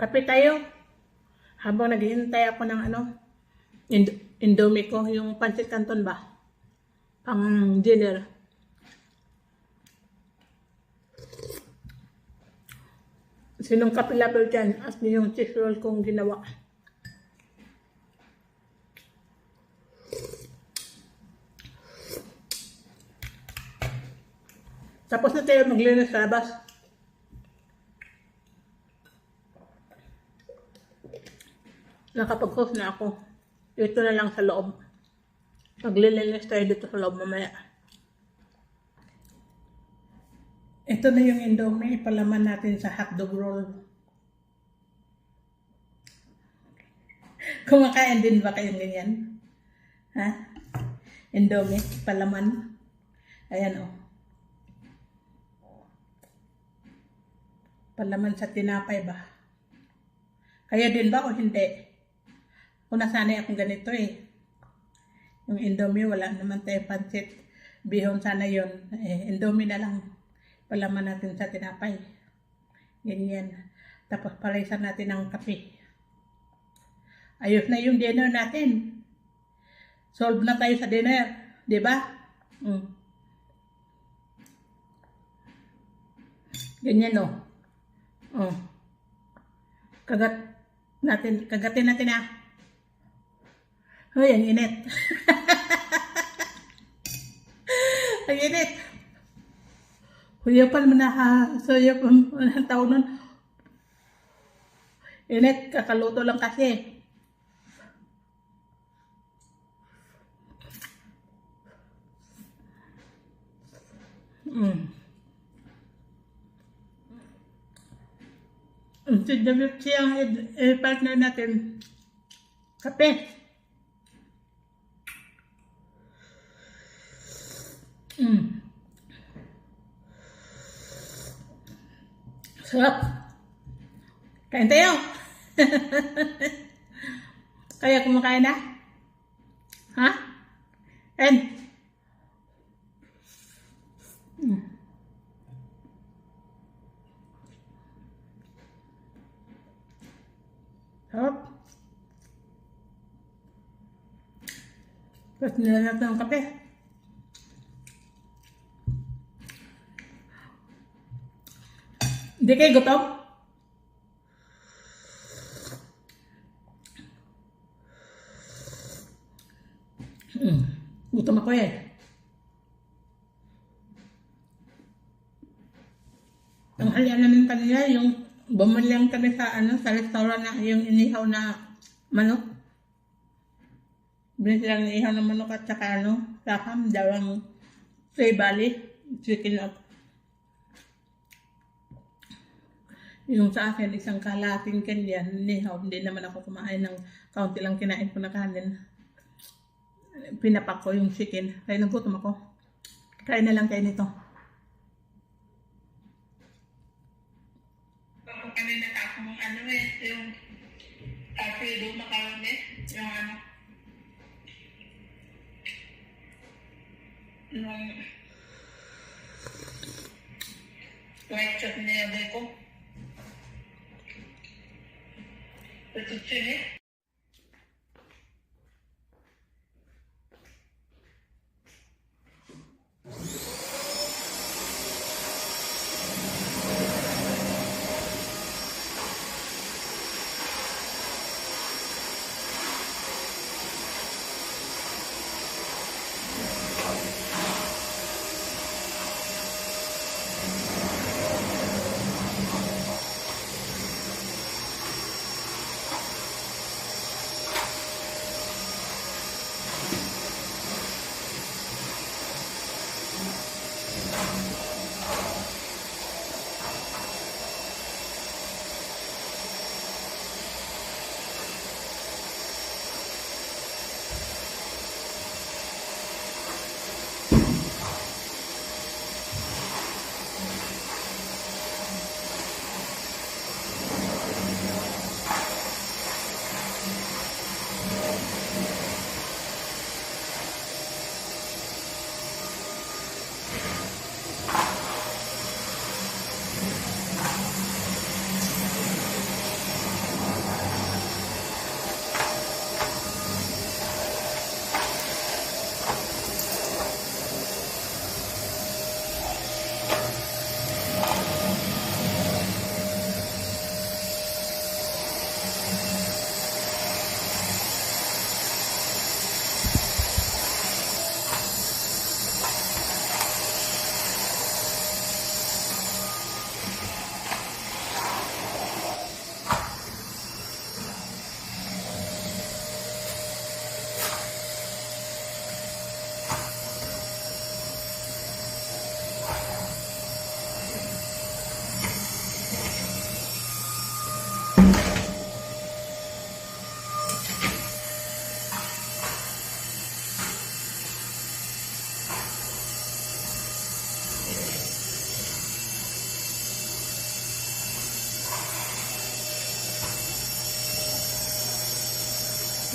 Kape tayo. Habang naghihintay ako ng Indomie ko, yung pancit canton ba? Pang dinner. Sinong kape lover dyan? At yung cheese roll kong ginawa. Tapos na tayo maglinis sa labas. Nakapag-host na ako. Ito na lang sa loob. Maglilinis tayo dito sa loob mamaya. Ito na yung Indomie. Ipalaman natin sa hotdog roll. Kumakain din ba kayong ganyan? Ha? Indomie. Palaman. Ayan o. Palaman sa tinapay ba? Kaya din ba o hindi? Kung nasanay akong ganito eh. Yung Indomie, wala naman tayo pancit. Bihon sana yun. Indomie na lang. Palaman natin sa tinapay. Ganyan. Tapos palisan natin ng kape. Ayos na yung dinner natin. Solve na tayo sa dinner. Diba? Ganyan o. Kagatin natin ah. Hoy, ang init. Ang init. Huyapan mo na ha. Huyapan mo na tao nun. Init, kakaluto lang kasi. Siyang partner natin. Kape. Sarap. Kain tayo. Kaya kumakain na? Ha? And sarap. Tapos nilalagyan natin ng kape. Hindi kayo gutom? Gutom ako eh. Ang halian namin kanina, yung bumili lang kami sa restaurant na yung inihaw na manok. Binili lang inihaw na manok at saka saham, dalawang Say Bali, chicken up. Yung sa akin, isang kalating kanyan, inihaw, hindi naman ako kumain ng kaunti lang kinain ko na kanin. Pinapak ko yung chicken, kaya nagutom ako. Kain na lang kayo nito. Kanina ako mong yung Alfredo macaroni, yung white chutney nilagay ko. Ito chili.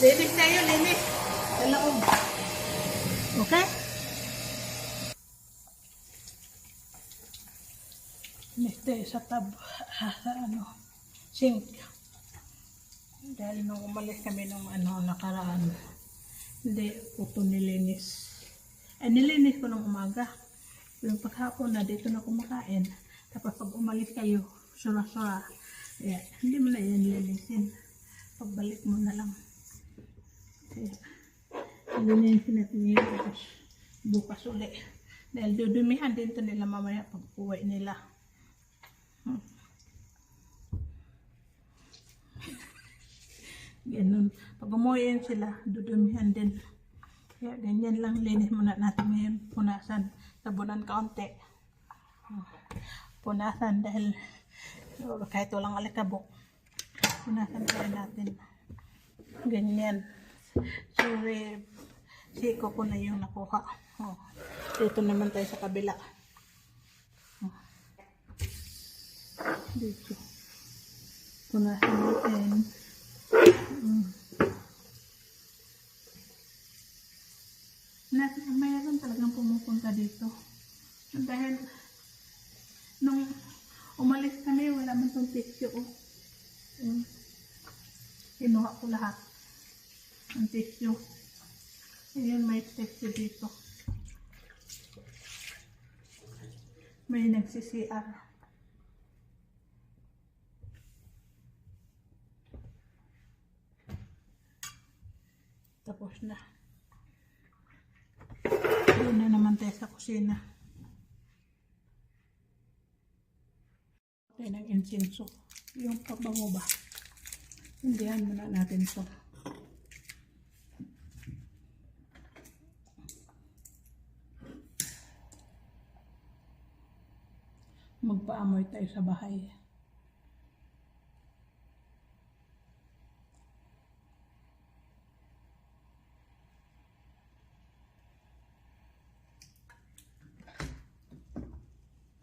Linis tayo, linis. Sa loob. Okay? Linis tayo sa sa sink. Dahil nung umalis kami nung nakaraan, hindi ko ito nilinis. Nilinis ko nung umaga. Yung paghapon na dito na kumakain. Tapos pag umalis kayo, sura-sura. Kaya, hindi mo na yan nilinisin. Pagbalik mo na lang. Kaya, nilinisin natin yun. Tapos bukas ulit. Dahil dudumihan din ito nila mamaya pag uwi nila. Ganun. Pag umuwi sila, dudumihan din. Kaya ganyan lang, linis muna natin ngayon. Punasan, tabunan kaunti. Punasan dahil kahit walang alikabok. Punasan pa rin natin. Ganyan. Sorry, siko ko na yung nakuha. Dito naman tayo sa kabila. Dito. Punasan natin. Mayroon talagang pumupunta dito. Dahil nung umalis kami, wala man itong tissue. Kinuha ko lahat ng tissue. Ayun, may tissue dito. May nagsi-CR. Tapos na. Doon na naman tayo sa kusina. Tayo ng insenso. Yung pabango ba? Hindihan muna natin ito. Magpaamoy tayo sa bahay.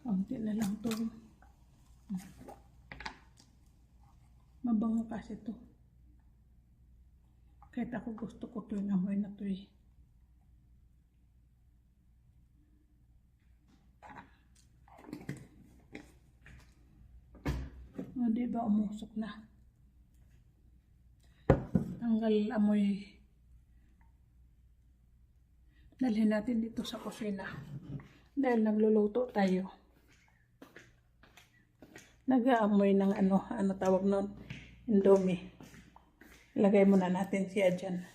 Kaunti na lang ito. Mabango kasi ito. Kahit ako gusto ko ito yung amoy na ito eh. O diba umusok na. Tanggal amoy. Dalhin natin dito sa kusina. Dahil nagluluto tayo. Nag-aamoy ng ano tawag nun? Indomie. Lagay muna natin siya dyan.